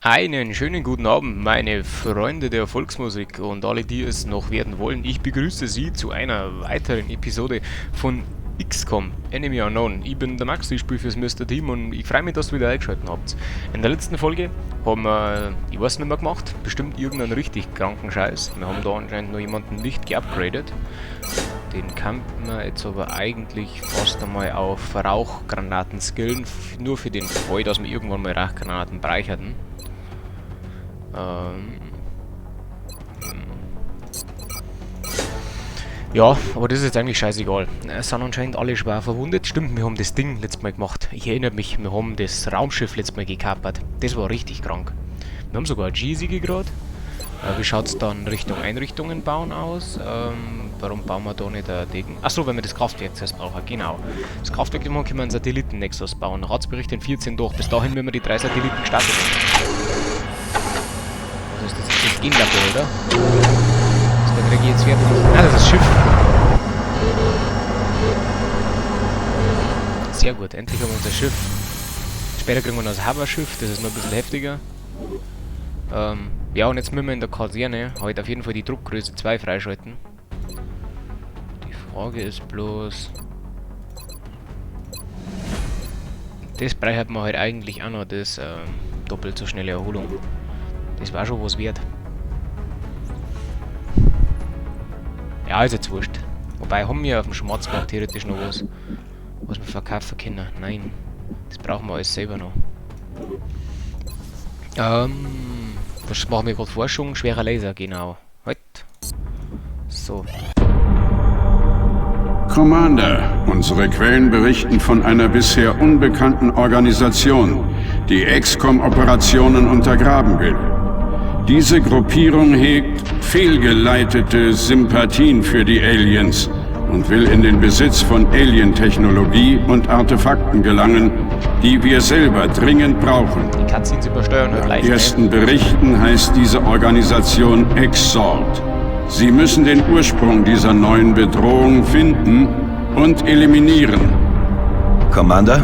Einen schönen guten Abend, meine Freunde der Volksmusik und alle, die es noch werden wollen. Ich begrüße Sie zu einer weiteren Episode von XCOM Enemy Unknown. Ich bin der Max, ich spiele fürs Mr. Team und ich freue mich, dass ihr wieder eingeschaltet habt. In der letzten Folge haben wir, ich weiß nicht mehr gemacht, bestimmt irgendeinen richtig kranken Scheiß. Wir haben da anscheinend noch jemanden nicht geupgradet. Den kann man jetzt aber eigentlich fast einmal auf Rauchgranaten skillen, nur für den Fall, dass wir irgendwann mal Rauchgranaten breicherten. Ja, aber das ist jetzt eigentlich scheißegal. Es sind anscheinend alle schwer verwundet. Stimmt, wir haben das Ding letztes Mal gemacht. Ich erinnere mich, wir haben das Raumschiff letztes Mal gekapert. Das war richtig krank. Wir haben sogar eine G-Siege gerade. Wie schaut es dann Richtung Einrichtungen bauen aus? Warum bauen wir da nicht ein Ding? Achso, wenn wir das Kraftwerk zuerst brauchen, genau. Das Kraftwerk können wir einen Satelliten-Nexus bauen. Ratsbericht in 14 durch. Bis dahin, wenn wir die 3 Satelliten gestartet haben. Was ist das? Das ist Genlabor, oder? Ist der Dreck jetzt fertig? Ah, das ist das Schiff. Sehr gut, endlich haben wir unser Schiff. Später kriegen wir noch das Hover-Schiff, das ist noch ein bisschen heftiger. Ja, und jetzt müssen wir in der Kaserne halt auf jeden Fall die Druckgröße 2 freischalten. Die Frage ist bloß... Das braucht man halt eigentlich auch noch, das doppelt so schnelle Erholung. Das war schon was wert. Ja, ist jetzt wurscht. Wobei, haben wir auf dem Schwarzmarkt theoretisch noch was wir verkaufen können. Nein, das brauchen wir alles selber noch. Was machen wir gerade? Forschung? Schwerer Laser, genau. Halt. So. Commander, unsere Quellen berichten von einer bisher unbekannten Organisation, die XCOM-Operationen untergraben will. Diese Gruppierung hegt fehlgeleitete Sympathien für die Aliens und will in den Besitz von Alien-Technologie und Artefakten gelangen, die wir selber dringend brauchen. Die Cutscenes übersteuern und Nach ersten Berichten heißt diese Organisation Exalt. Sie müssen den Ursprung dieser neuen Bedrohung finden und eliminieren. Commander?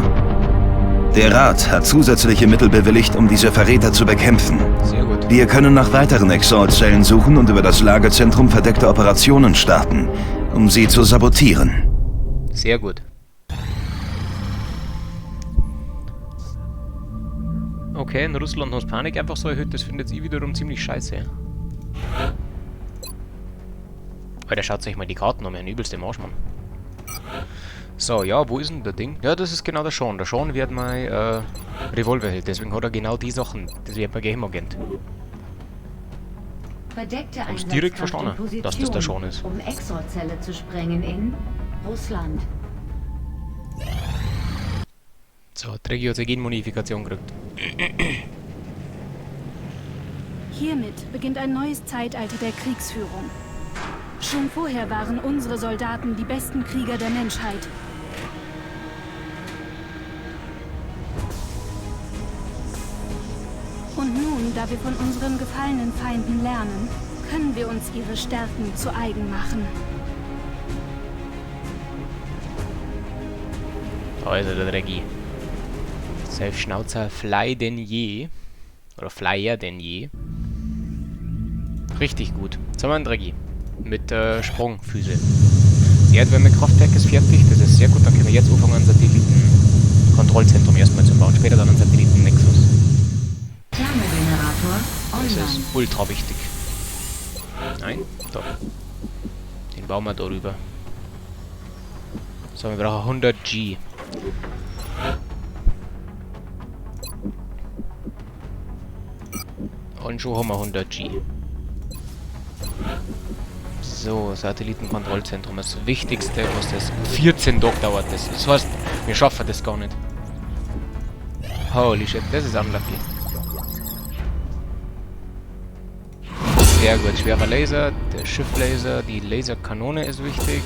Der Rat hat zusätzliche Mittel bewilligt, um diese Verräter zu bekämpfen. Sehr gut. Wir können nach weiteren Exalt-Zellen suchen und über das Lagerzentrum verdeckte Operationen starten, um sie zu sabotieren. Sehr gut. Okay, in Russland hat Panik einfach so erhöht, das findet ich wiederum ziemlich scheiße. Alter, schaut euch mal die Karten an, ein übelster Marschmann. So, ja, wo ist denn der Ding? Ja, das ist genau der Sean. Der Sean wird mein Revolverheld, deswegen hat er genau die Sachen. Das wird mein Geheimagent. Hab's direkt verstanden, dass das der Sean ist. Um Exorzelle zu sprengen in Russland. So, Trägi hat seine Genmodifikation gekriegt. Hiermit beginnt ein neues Zeitalter der Kriegsführung. Schon vorher waren unsere Soldaten die besten Krieger der Menschheit. Und nun, da wir von unseren gefallenen Feinden lernen, können wir uns ihre Stärken zu eigen machen. Da ist er, der Drecki. Schnauzer Fly denn je. Oder Flyer denn je. Richtig gut. Jetzt haben wir einen Drecki. Mit Sprungfüße. Die Erdwärmekraftwerk ist fertig, das ist sehr gut. Dann können wir jetzt anfangen, ein Satelliten-Kontrollzentrum erstmal zu bauen. Später dann ein Satelliten-Nexus. Thermogenerator Das online. ist ultra wichtig. Nein, da. Den bauen wir darüber. So, wir brauchen 100 G. Und schon haben wir 100 G. So, Satellitenkontrollzentrum. Das Wichtigste, was das 14 Tag dauert. Das heißt, wir schaffen das gar nicht. Holy shit, das ist unlucky. Sehr gut, schwerer Laser, der Schifflaser, die Laserkanone ist wichtig.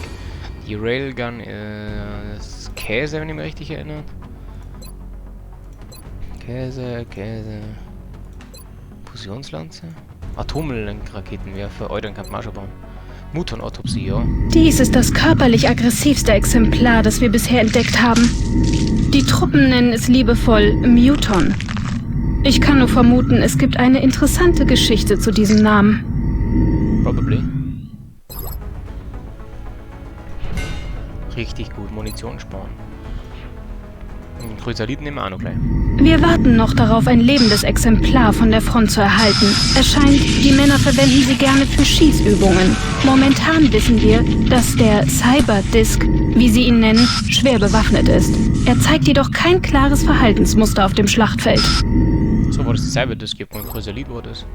Die Railgun ist Käse, wenn ich mich richtig erinnere. Käse. Fusionslanze? Atomlenkraketenwerfer, Eudern kann man auch schon bauen. Muton-Autopsie, ja. Dies ist das körperlich aggressivste Exemplar, das wir bisher entdeckt haben. Die Truppen nennen es liebevoll Muton. Ich kann nur vermuten, es gibt eine interessante Geschichte zu diesem Namen. Probably. Richtig gut Munition sparen. Den Chrysaliden nehmen wir auch noch gleich. Wir warten noch darauf, ein lebendes Exemplar von der Front zu erhalten. Es scheint, die Männer verwenden sie gerne für Schießübungen. Momentan wissen wir, dass der Cyberdisk, wie sie ihn nennen, schwer bewaffnet ist. Er zeigt jedoch kein klares Verhaltensmuster auf dem Schlachtfeld. So, wo das die Cyberdisk gibt und Chrysalid, wo das.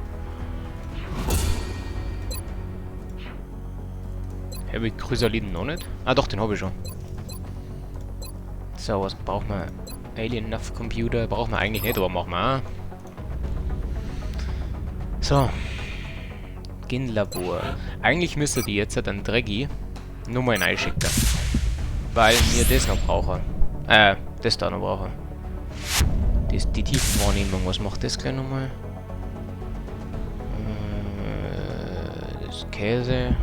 Habe ich Chrysaliden noch nicht? Ah doch, den habe ich schon. So, was braucht man? Alien Nav Computer braucht man eigentlich nicht, aber machen wir auch. So. Gin-Labor. Eigentlich müsste die jetzt einen Dreggy nur mal reinschicken. Weil wir das noch brauchen. Das da noch brauchen. Die Tiefenwahrnehmung, was macht das gleich nochmal? Das Käse.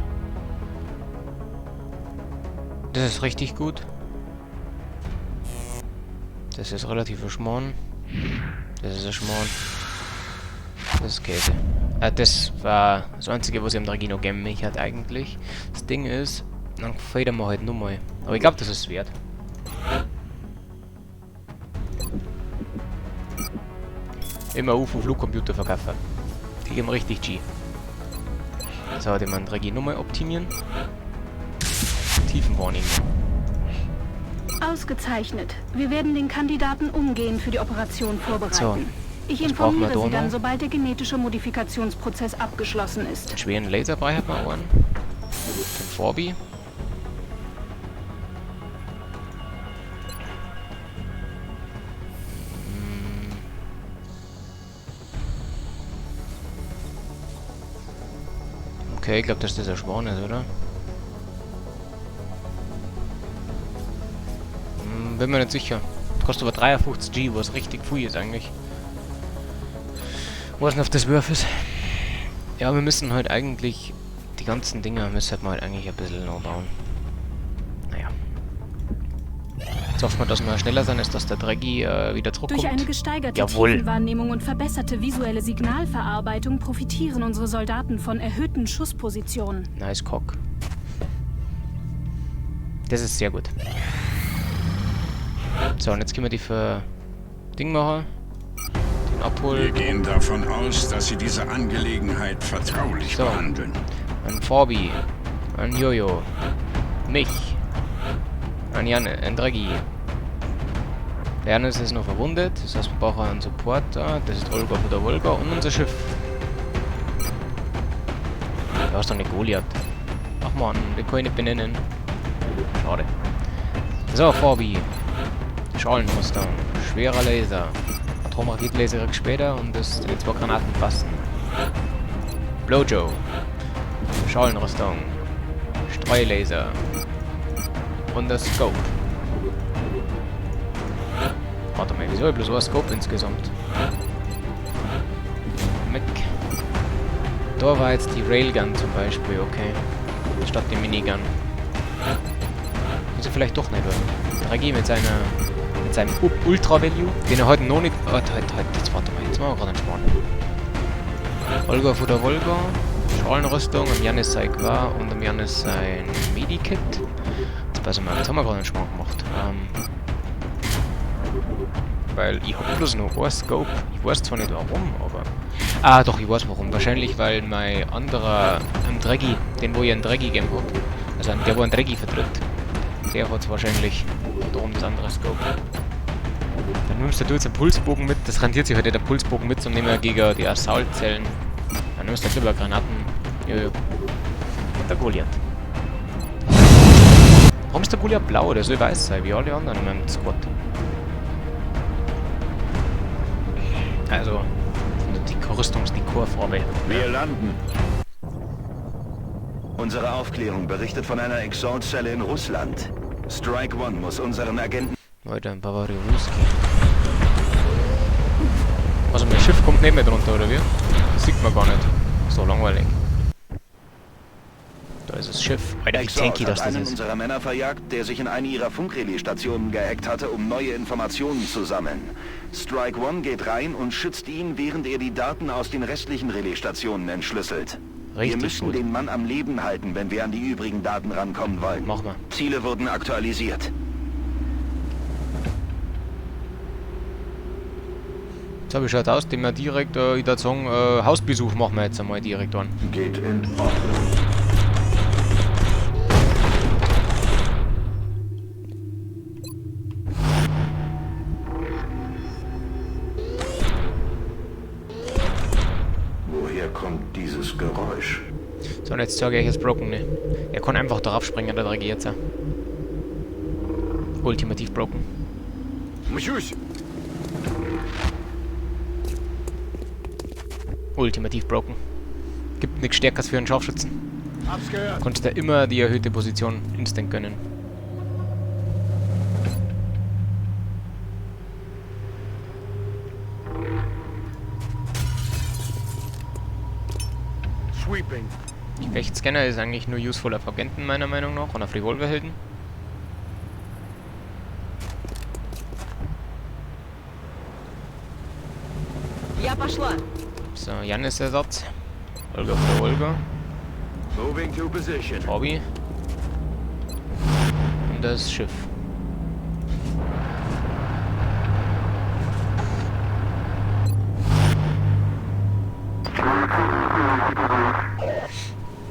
Das ist richtig gut. Das ist relativ ein Schmarrn. Das ist ein Schmarrn. Das ist Käse. Das war das Einzige, was ich am Dragino geben mich hat eigentlich. Das Ding ist, dann federn wir halt nur mal. Aber ich glaube, das ist wert. Immer UFO-Flugcomputer verkaufen. Die geben richtig G. So, den man Dragino mal optimieren. Tiefenwahrnehmung. Ausgezeichnet. Wir werden den Kandidaten umgehend für die Operation vorbereiten. So, ich was brauchen wir informiere da Sie dann, noch? sobald der genetische Modifikationsprozess abgeschlossen ist. Einen schweren Laserbrei hat man auch an. Den Forbi. Okay, ich glaube, dass das der Schwan ist, oder? Bin mir nicht sicher. Kostet aber 53 G, was richtig viel ist eigentlich. Was denn auf das Wurf ist? Ja, wir müssen halt eigentlich die ganzen Dinger müssen wir halt eigentlich ein bisschen noch bauen. Naja. Jetzt hoffen wir, dass wir schneller sein, als dass der Dreggy wieder zurückkommt. Durch eine gesteigerte Jawohl. Tiefenwahrnehmung und verbesserte visuelle Signalverarbeitung profitieren unsere Soldaten von erhöhten Schusspositionen. Nice Cock. Das ist sehr gut. So, und jetzt können wir die für Ding machen. Den Wir abholen. gehen davon aus, dass Sie diese Angelegenheit vertraulich So. behandeln. Ein Forbi. Ein Jojo. Mich. Ein Janne. Ein Draghi. Der Jannis ist noch verwundet. Das heißt, wir brauchen einen Supporter. Das ist Olga von der Volga und unser Schiff. Du hast doch eine Goliath. Ach man, den kann ich nicht benennen. Schade. So, Forbi. Schalenrüstung. Schwerer Laser. Atomraketlaser kriegst später und das die 2 Granaten passen. Blowjo. Schalenrüstung. Streulaser. Und das Scope. Warte mal, wieso bloß so ein Scope insgesamt? Mick. Da war jetzt die Railgun zum Beispiel, okay. Statt die Minigun. Ist er vielleicht doch nicht, oder? Draghi mit seinem Ultra-Value, den er heute noch nicht... Oh, jetzt warte mal, jetzt machen wir gerade einen Spann. Olga von der Volga, Schalenrüstung, am Jannis sein Qua und am Jannis sein Medikit. Jetzt pass mal, jetzt haben wir gerade einen Spann gemacht. Weil ich hab bloß noch ein Scope. Ich weiß zwar nicht warum, aber... Ah, doch, ich weiß warum. Wahrscheinlich, weil mein anderer Draghi, den wo ich einen Draghi gegeben hab, also der wo einen Draghi vertritt, der hat wahrscheinlich darum das andere Scope. Dann nimmst du jetzt einen Pulsbogen mit, das rentiert sich heute der Pulsbogen mitzunehmen gegen die Assaultzellen. Dann nimmst du lieber Granaten. Jojo. Und der Goliath. Warum ist der Goliath blau? Der soll weiß sein, wie alle anderen in meinem Squad. Also, die Rüstungsdekorfarbe. Wir landen. Unsere Aufklärung berichtet von einer Exalt-Zelle in Russland. Strike One muss unseren Agenten... Leute, ein Bavariuski. Also mein Schiff kommt nicht mehr drunter, oder wie? Das sieht man gar nicht. So langweilig. Da Da ist das Schiff. Alter, wie Exalt tanky das hat einen ist. unserer Männer verjagt, der sich in eine ihrer Funkrelaisstationen gehackt hatte, um neue Informationen zu sammeln. Strike One geht rein und schützt ihn, während er die Daten aus den restlichen Relaisstationen entschlüsselt. Wir Richtig müssen gut. den Mann am Leben halten, wenn wir an die übrigen Daten rankommen wollen. Mach mal. Ziele wurden aktualisiert. So, wie schaut aus? Dem wir direkt, ich würde sagen, Hausbesuch machen wir jetzt einmal direkt an. Geht in Ordnung. Woher kommt dieses Geräusch? So, und jetzt zeige ich euch das Broken, ne? Er kann einfach darauf springen, der Dreck jetzt. Ultimativ broken. Ultimativ broken. Gibt nichts Stärkeres für einen Scharfschützen. Konntest da immer die erhöhte Position instant gönnen. Gefechtsscanner ist eigentlich nur useful auf Agenten meiner Meinung nach und auf Revolverhelden. So, Jannis Ersatz. Olga für Olga. Bobby. Und das Schiff.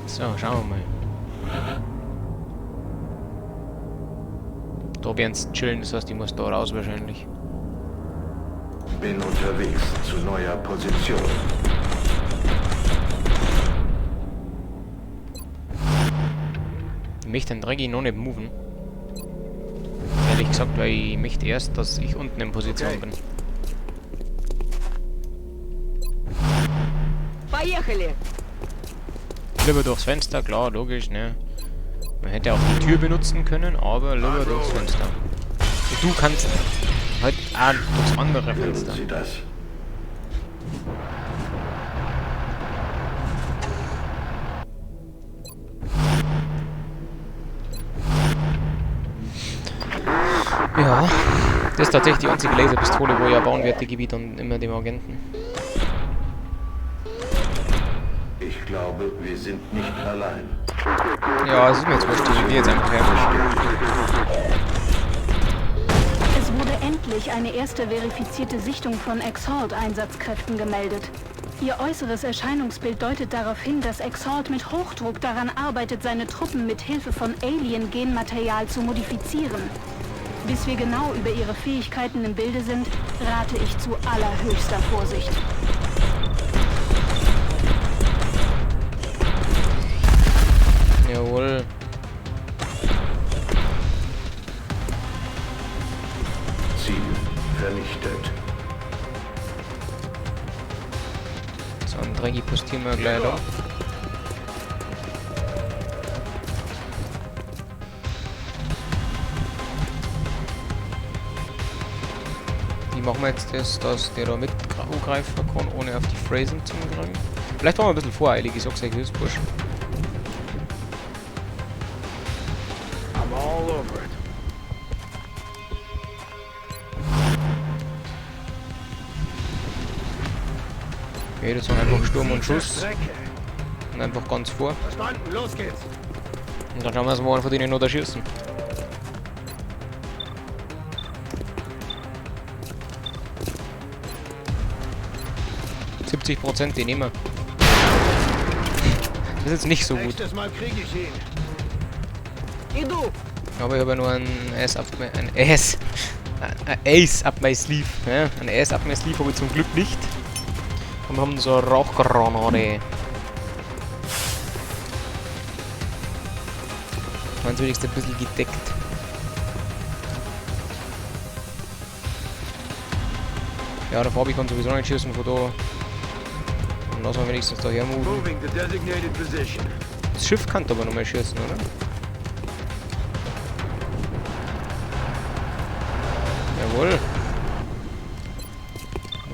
So, schauen wir mal. Da werden sie chillen, das heißt, ich muss da raus wahrscheinlich. Bin unterwegs zu neuer Position. Ich möchte den Dreggy noch nicht moven. Ehrlich gesagt, weil ich möchte erst, dass ich unten in Position bin. Lieber durchs Fenster, klar, logisch, ne? Man hätte auch die Tür benutzen können, aber lieber durchs Fenster. Und du kannst halt auch durchs andere Fenster. Sie das? Ja, das ist tatsächlich die einzige Laserpistole, wo ich bauen werde, die Gebiet und immer dem Agenten. Ich glaube, wir sind nicht allein. Ja, es ist mir jetzt wurscht, ich gehe jetzt einfach her. Es wurde endlich eine erste verifizierte Sichtung von Exalt-Einsatzkräften gemeldet. Ihr äußeres Erscheinungsbild deutet darauf hin, dass Exalt mit Hochdruck daran arbeitet, seine Truppen mit Hilfe von Alien-Genmaterial zu modifizieren. Bis wir genau über ihre Fähigkeiten im Bilde sind, rate ich zu allerhöchster Vorsicht. Jawohl. Ziel vernichtet. So, einen Dreggy postieren wir gleich da. Wie machen wir jetzt das, dass der da mit angreifen kann, ohne auf die Phrasen zu greifen? Vielleicht waren wir ein bisschen voreilig, ich sag's euch, das ist wurscht. 'Okay, das waren einfach Sturm und Schuss. Und einfach ganz vor. Verstanden, los geht's. Und dann schauen wir uns mal an, von denen noch da schießen. %, die nehmen wir. Das ist jetzt nicht so gut. Nächstes Mal krieg ich ihn. Aber ich habe ja nur ein Ace up my sleeve. Ja? Ein Ace up my sleeve habe ich zum Glück nicht. Und wir haben so eine Rauchgranate. Meins wenigstens ein bisschen gedeckt. Ja, der Fabi kann sowieso nicht schießen von da. Und lassen wir wenigstens da her moven. Moving to designated position. Das Schiff kann aber noch mal schießen, oder? Jawohl.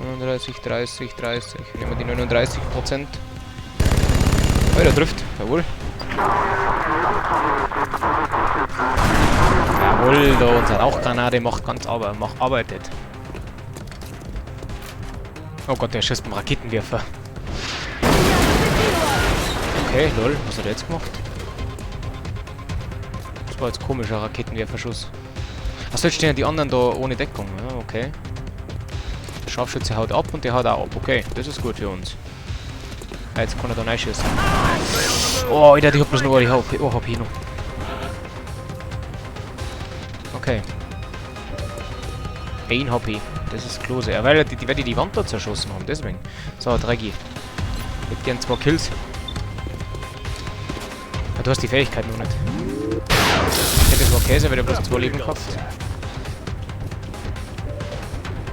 39, 30, 30. Nehmen wir die 39%. Oh, der trifft. Jawohl. Jawohl, da unsere Rauchgranate macht ganz arbeitet. Oh Gott, der schießt mit dem Raketenwerfer. Okay, lol, was hat er jetzt gemacht? Das war jetzt komischer Raketenwerferschuss. Achso, jetzt stehen ja die anderen da ohne Deckung. Ja, okay. Der Scharfschütze haut ab und der haut auch ab. Okay, das ist gut für uns. Ja, jetzt kann er da reinschießen. Oh, Alter, die hat bloß noch eine HP noch. Okay. 1 HP. Das ist close. Ja, weil die Wand da zerschossen haben, deswegen. So, Drecki. Ich hätte gern 2 Kills. Ja, du hast die Fähigkeit noch nicht. Ich hätte zwar Käse, weil der bloß 2 Leben gehabt.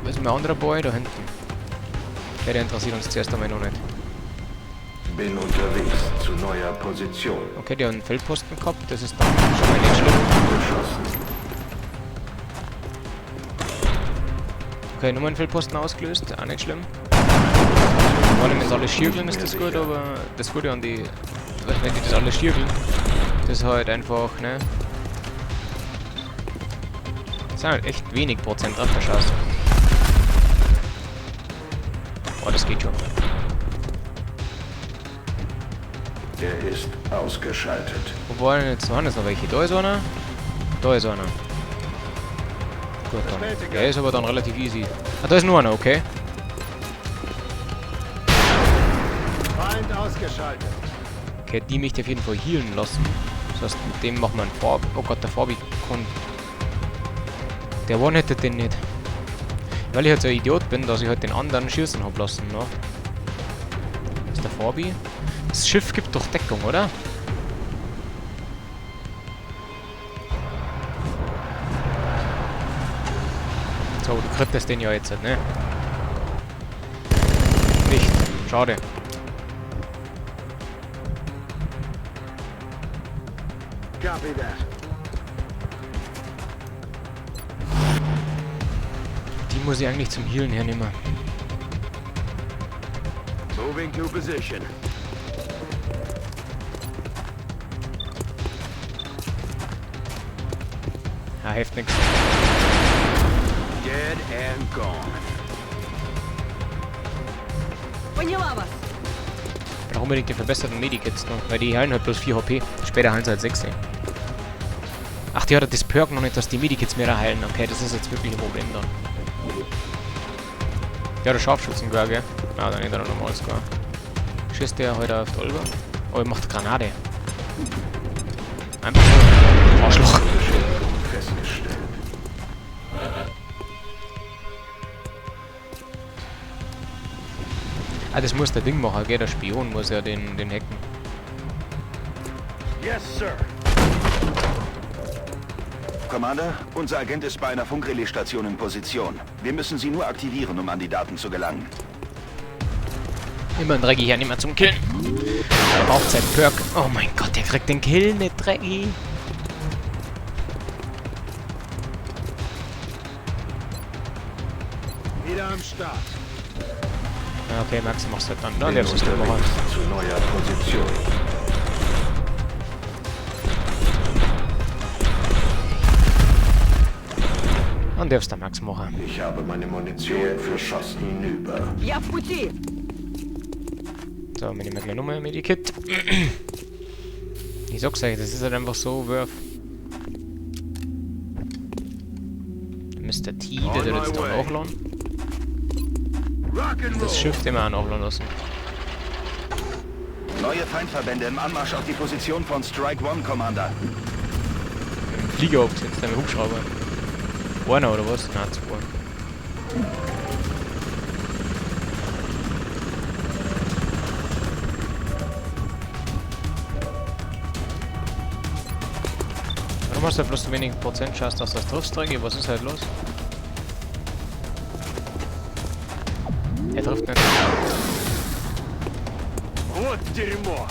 Wo ist mein anderer Boy? Da hinten. Der interessiert uns zuerst einmal noch nicht. Bin unterwegs zu neuer Position. Okay, der hat einen Feldposten gehabt. Das ist dann schon mal nicht schlimm. Okay, nochmal einen Feldposten ausgelöst. Auch nicht schlimm. Vor allem, wenn es alles schirgeln, ist das gut, aber das Gute an die... Wenn die das alles schirgeln, das ist halt einfach, ne? Das sind halt echt wenig Prozent auf der Chance. Oh, das geht schon. Der ist ausgeschaltet. Wo waren jetzt noch welche? Da ist einer. Da ist einer. Gut, dann. Der ist aber dann relativ easy. Ah, da ist nur einer, okay. Feind ausgeschaltet. Okay, die möchte ich auf jeden Fall healen lassen. Das heißt, mit dem machen wir einen Farb. Oh Gott, der Fabi kann. Der one-hittet den nicht. Weil ich halt so ein Idiot bin, dass ich halt den anderen schießen hab lassen, ne? Das ist der Fabi. Das Schiff gibt doch Deckung, oder? So, du kriegst den ja jetzt, ne? Nicht. Schade. Copy that. Die muss ich eigentlich zum Healen hernehmen. Moving to position. Ja, hilft nix. Dead and gone. Ich brauche unbedingt die verbesserten Medikits noch, weil die heilen halt bloß 4 HP. Später heilen sie halt 6. Ach, die hat das Perk noch nicht, dass die Medikits mehr heilen. Okay, das ist jetzt wirklich ein Problem dann. Ja, der Scharfschützen, gell? Ja, dann ist er noch normal sogar. Schießt der heute auf die Olber? Oh, er macht Granate. Einfach so. Arschloch. Festgestellt. Ah, das muss der Ding machen, gell? Der Spion muss ja den hacken. Yes, sir. Commander, unser Agent ist bei einer Funkrelaisstation in Position. Wir müssen sie nur aktivieren, um an die Daten zu gelangen. Immer ein Drecki hier, nicht mehr zum Killen. Er braucht seinen Perk. Oh mein Gott, der kriegt den Kill, nicht Drecki. Wieder am Start. Ja, okay, Max, du machst halt dann. Dann Bin darfst du es dann machen. unterwegs zu neuer Position. Dann darfst du Max machen. Ich habe meine Munition für Schossen hinüber. So, wir nehmen gleich nochmal ein Medikit. Ich sag's euch, das ist halt einfach so Wurf. Mr. T, der wird jetzt dann nachladen. Das Schiff immer auch nachladen lassen. Neue Feindverbände im Anmarsch auf die Position von Strike One, Commander. Flieger aufgesetzt, mit Hubschrauber. Einer oder was? Na, 2. Warum hast du bloß so wenig Prozent Chance, dass das triffst, Drecki? Was ist halt los? Er trifft nicht. Вот дерьмо.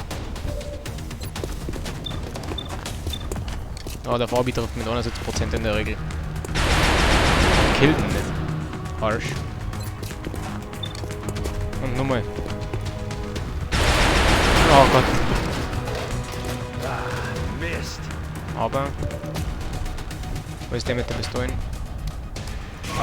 Oh, der Fabi trifft mit 71% in der Regel. Killt ihn nicht. Arsch. Und nochmal. Oh Gott. Mist. Aber... Wo ist der mit der Pistole?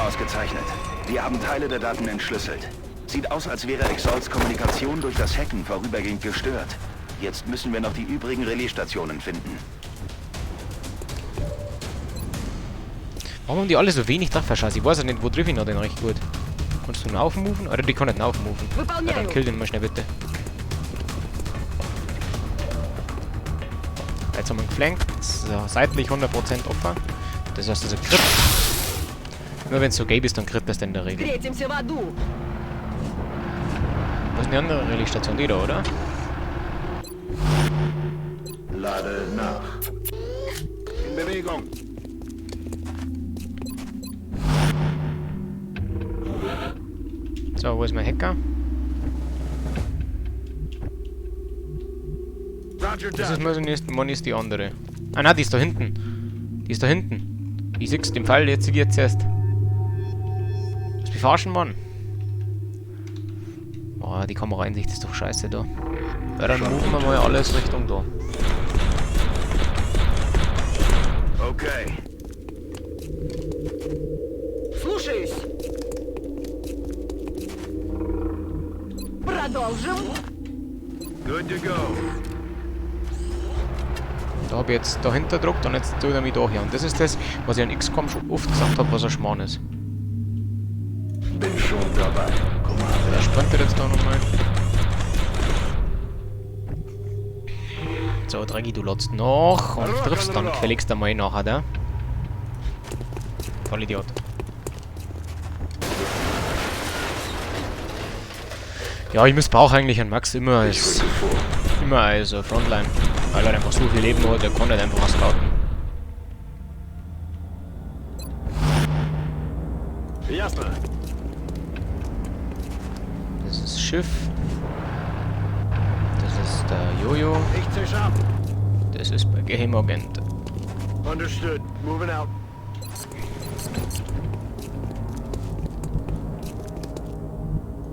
Ausgezeichnet. Wir haben Teile der Daten entschlüsselt. Sieht aus, als wäre Exalts Kommunikation durch das Hacken vorübergehend gestört. Jetzt müssen wir noch die übrigen Relaisstationen finden. Warum haben die alle so wenig Trefferschaden? Ich weiß ja nicht, wo treffe ich noch den recht gut. Kannst du ihn aufmoven? Oder die kann nicht aufmoven. Ja, dann kill den mal schnell bitte. Jetzt haben wir ihn geflankt. So, seitlich 100% Opfer. Das heißt also Crit. Nur wenn es so gelb ist, dann Crit das in der Regel. Was ist die andere Relaisstation? Die da, oder? Lade nach. In Bewegung. So, wo ist mein Hacker? Roger Das ist that. mal so nächste, ist die andere. Ah nein, die ist da hinten. Die ist da hinten. Ich sieh's im Fall jetzt erst. Was wir verarschen, Mann? Boah, die Kameraeinsicht ist doch scheiße da. Ja, dann moven wir mal alles Richtung da. Okay. Слушаюсь. Продолжим. Good to go. Da habe ich jetzt dahinter gedruckt und jetzt tue ich mich da hier. Und das ist das, was ich an XCOM schon oft gesagt habe, was ein Schmarrn ist. Bin schon dabei. Der sprintet jetzt da nochmal. So, Draghi, du lotst noch und triffst dann gefälligst einmal nachher, da. Voll Idiot. Ja, ich missbrauche eigentlich einen Max immer als Frontline. Weil er einfach so viel Leben hat, er kann nicht einfach was scouten. Ясно. Das ist Schiff. Das ist der Jojo. Ich zisch ab. Das ist bei Geheimagent. Understood. Moving out.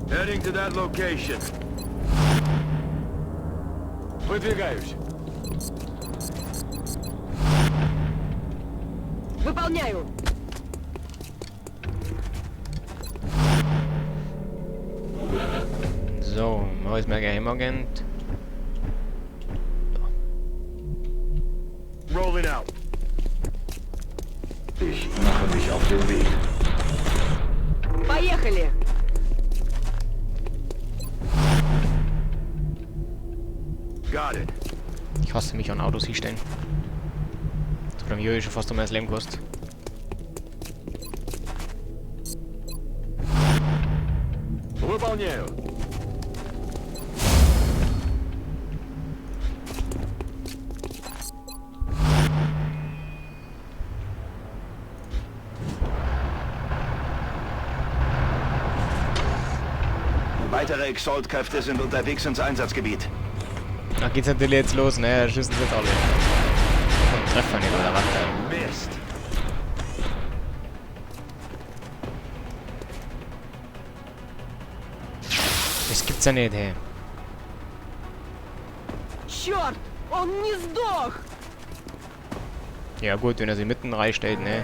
Heading to that location. Выдвигаюсь. Выполняю. So, wo ist mein Geheimagent? Rolling out. Ich mache mich auf den Weg. Поехали. Got it. Ich hasse mich an Autos hinstellen. Das hat beim Jojo schon fast um mein Leben gekostet. Выполняю. Weitere Exalt-Kräfte sind unterwegs ins Einsatzgebiet. Da geht's natürlich jetzt los, ne? Da schießen sie jetzt alle. Und treffen nicht, oder was? Mist. Das gibt's ja nicht, hey. Черт, он не сдох. Ja gut, wenn er sich mitten reinstellt, ne?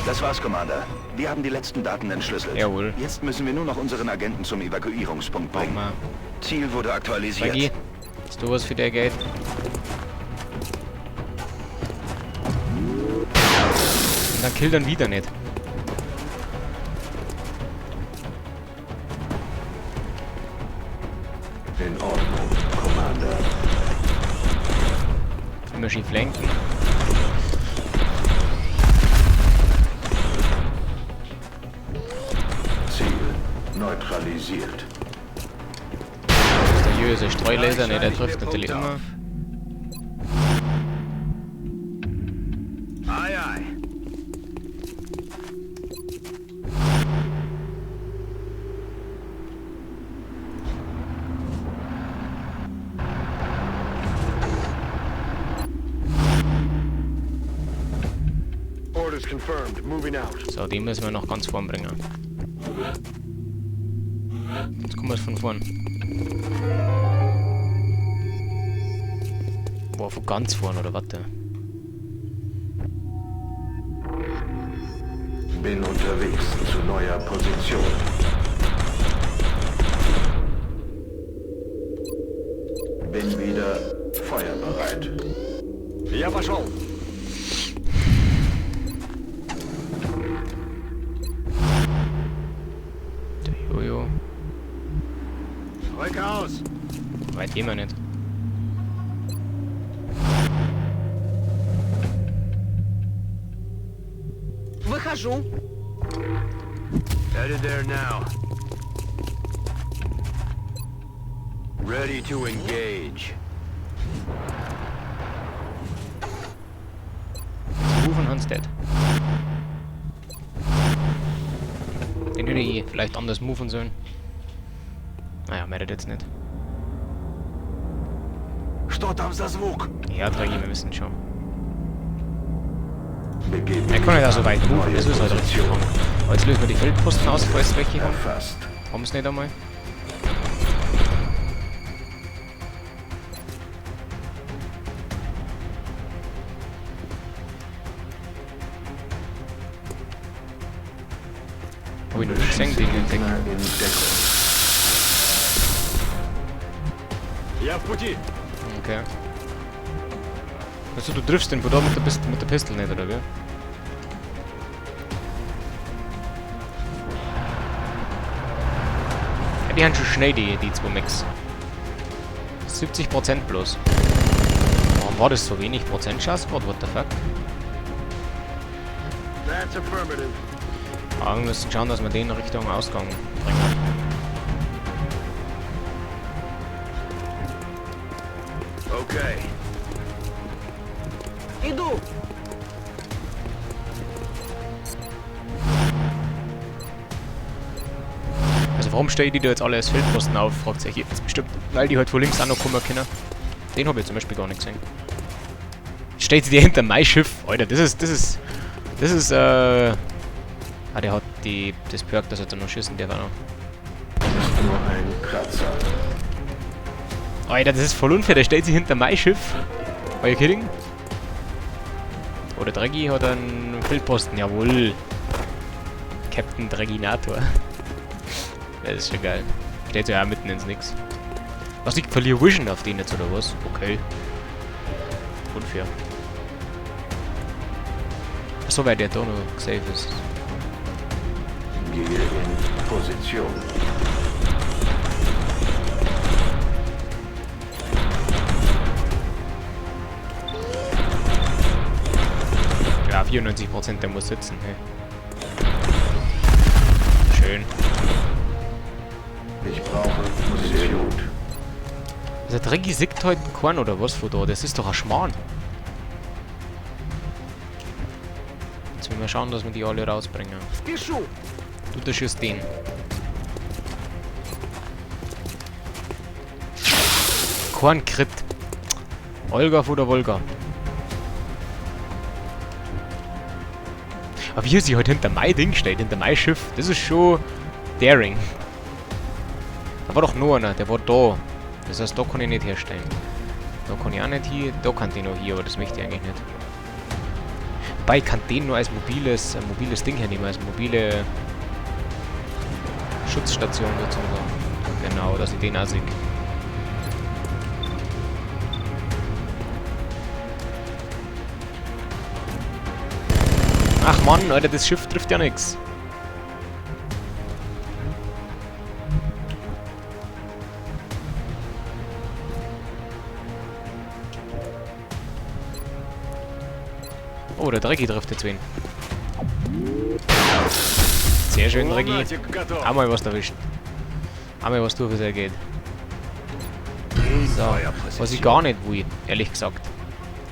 Das war's, Commander. Wir haben die letzten Daten entschlüsselt. Jawohl. Jetzt müssen wir nur noch unseren Agenten zum Evakuierungspunkt Brauchen bringen. wir. Ziel wurde aktualisiert. Draghi, hast du was für der Geld? Und dann kill dann wieder nicht. In Ordnung, Commander. Immer schief lenken. Ziel neutralisiert. Seriöse Streulaser, ne, der trifft natürlich immer. Aye, aye. Orders confirmed. Moving out. So, die müssen wir noch ganz vorn bringen. Jetzt kommen wir von vorn. Boah, von ganz vorn oder warte. Bin unterwegs zu neuer Position. Bin wieder feuerbereit. Я пошел. Der Jojo. Rück aus. Weit gehen wir nicht. Выхожу. Headed there now. Ready to engage. Rufen Hans dead. Den hätte ich vielleicht anders moven sollen. Naja, meldet jetzt nicht. Что там за звук? Ja, Draghi, wir wissen schon. Begeben Er kann nicht auch so weit moven, das ist halt richtig Position. lang. Aber jetzt lösen wir die Feldposten aus, falls welche kommen. Erfasst. Haben es nicht einmal. Hab ich noch nicht gesehen, den entdeckt. Gegner in Deckung. Я в пути. Okay. Also du triffst den da mit der Pistol nicht, oder wie? Ja, die haben schon schnell die zwei Mix. 70% bloß. Warum war das so wenig Prozent Chance? What the fuck? That's affirmative. Aber wir müssen schauen, dass wir den Richtung Ausgang bringen. Okay. Иду. Also warum stellen die da jetzt alle als Feldposten auf, fragt sich jetzt bestimmt. Weil die halt von links auch noch kommen können. Den habe ich zum Beispiel gar nicht gesehen. Steht sie dir hinter mein Schiff? Alter, das ist, Ah, der hat das Perk, dass er da noch schießen darf auch noch. Nur ein Kratzer. Alter, das ist voll unfair, der stellt sich hinter mein Schiff. Are you kidding? Oder Draghi hat einen Feldposten, jawohl. Captain Draginator. Das ist schon geil. Stellt sich ja auch mitten ins Nix. Was, ich verliere Vision auf den jetzt oder was? Okay. Unfair. Achso, weil der da noch safe ist. Gehe in Position. Ja, 94%, der muss sitzen. Hey. Schön. Ich brauche Position. Also Draghi sickt heute einen Korn oder was von da? Das ist doch ein Schmarrn. Jetzt müssen wir schauen, dass wir die alle rausbringen. Спешу. Du, der schießt den. Korn Crit. Olga von der Wolga. Aber wie er sich halt hinter mein Ding steht, hinter mein Schiff, das ist schon daring. Da war doch noch einer, der war da. Das heißt, da kann ich nicht herstellen. Da kann ich auch nicht hier, da kann ich noch hier, aber das möchte ich eigentlich nicht. Wobei, ich kann den nur als mobiles Ding hernehmen, als mobile Schutzstation sozusagen. Genau, dass ich den auch sehe. Ach Mann, Alter, das Schiff trifft ja nix. Oh, der Draghi trifft jetzt wen. Sehr schön, Draghi. Лунатик готов. Einmal was erwischt. Einmal was durch, wie es geht. So, was ich gar nicht will, ehrlich gesagt,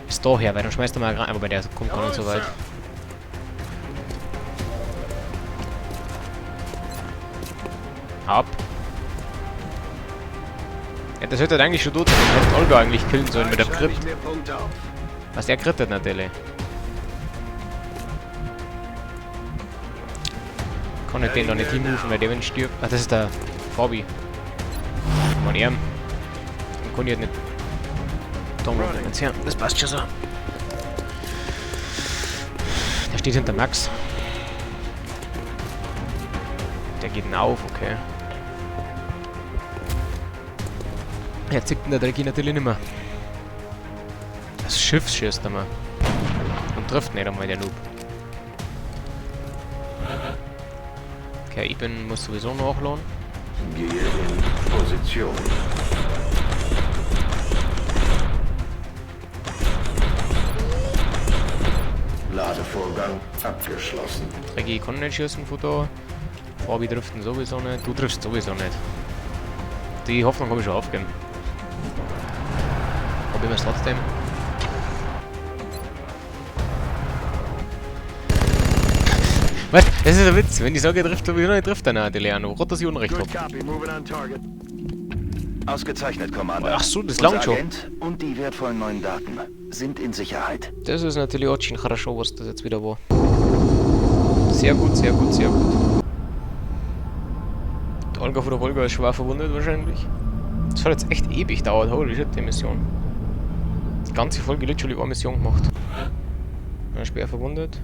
ist daher, weil dann schmeißt er mal rein, aber der kommt gar nicht so weit. Ab. Ja, das hätte eigentlich schon tot sein. Den hätte Olga eigentlich killen sollen mit dem Crit. Schreibe ich mir Punkte auf. Was der crittet natürlich. Kann ich den da nicht hinrufen, weil der wenn stirbt. Ach, das ist der Fabi. Man Dann kann ich halt nicht da noch jetzt her. Das passt schon so. Der steht hinter Max. Der geht auf, okay. Jetzt zieht der Dreck natürlich nicht mehr. Das Schiff schießt er mal. Und trifft nicht einmal der Noob. Okay, ich muss sowieso nachladen. Gehe in Position. Ladevorgang abgeschlossen. Drecki kann nicht schießen von da. Fabi trifft ihn sowieso nicht. Du triffst sowieso nicht. Die Hoffnung habe ich schon aufgegeben. Probieren wir es trotzdem. Was? Das ist der Witz. Wenn ich sage, er trifft sowieso nicht, trifft er nicht, die Leano. Rotation recht Good ab. copy. Moving on target. Ausgezeichnet, Commander. Ach so, das Unser langt schon. Agent und die wertvollen neuen Daten sind in Sicherheit. Das ist natürlich auch schon хорошо, was das jetzt wieder war. Sehr gut, sehr gut, sehr gut. Die Olga von der Volga ist schwer verwundet wahrscheinlich. Das hat jetzt echt ewig gedauert, holy shit, die Mission. Die ganze Folge literally eine Mission gemacht. Schwer verwundet.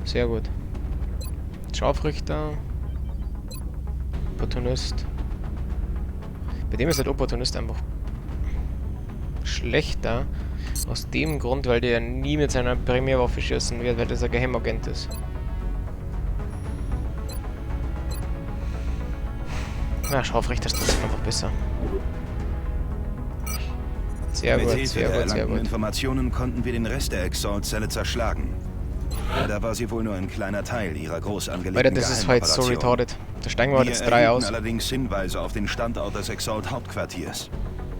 Sehr gut. Scharfrichter. Opportunist. Bei dem ist halt Opportunist einfach schlechter. Aus dem Grund, weil der nie mit seiner Primärwaffe schießen wird, weil das ein Geheimagent ist. Na, Scharfrichter ist trotzdem einfach besser. Sehr gut, sehr gut, sehr gut. Informationen konnten wir den Rest der Exalt-Zelle zerschlagen. Da war sie wohl nur ein kleiner Teil ihrer groß angelegten Alter, das ist halt so retarded. Da steigen wir jetzt 3 aus. Allerdings Hinweise auf den Standort des Exalt-Hauptquartiers.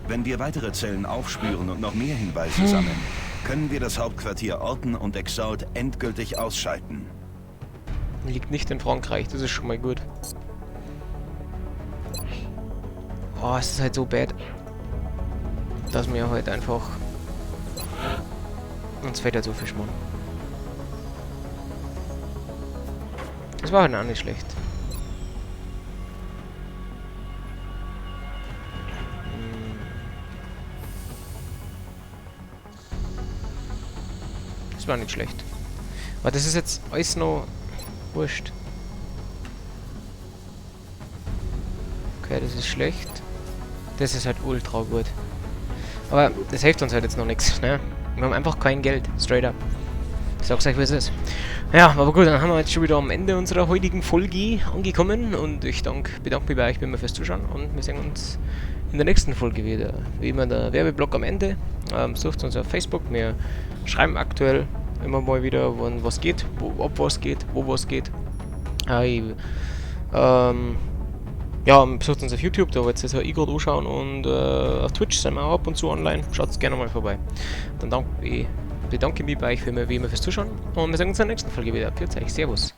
Wenn wir weitere Zellen aufspüren und noch mehr Hinweise sammeln, können wir das Hauptquartier orten und Exalt endgültig ausschalten. Liegt nicht in Frankreich, das ist schon mal gut. Oh, es ist halt so bad, dass mir halt einfach... Uns fällt halt so viel Schmarrn. Das war halt auch nicht schlecht. Das war nicht schlecht. Aber das ist jetzt alles noch wurscht. Okay, das ist schlecht. Das ist halt ultra gut. Aber das hilft uns halt jetzt noch nichts, ne? Wir haben einfach kein Geld, straight up. Ich sag's euch, wie es ist. Ja, aber gut, dann haben wir jetzt schon wieder am Ende unserer heutigen Folge angekommen und ich bedanke mich bei euch immer fürs Zuschauen und wir sehen uns in der nächsten Folge wieder. Wie immer der Werbeblock am Ende. Sucht uns auf Facebook, wir schreiben aktuell immer mal wieder, wann was geht, ob was geht, wo was geht. Ja, besucht uns auf YouTube, da wollt ihr jetzt gerade anschauen und auf Twitch sind wir auch ab und zu online. Schaut gerne mal vorbei. Dann bedanke ich mich bei euch wie immer fürs Zuschauen und wir sehen uns in der nächsten Folge wieder. Pfiat euch, servus.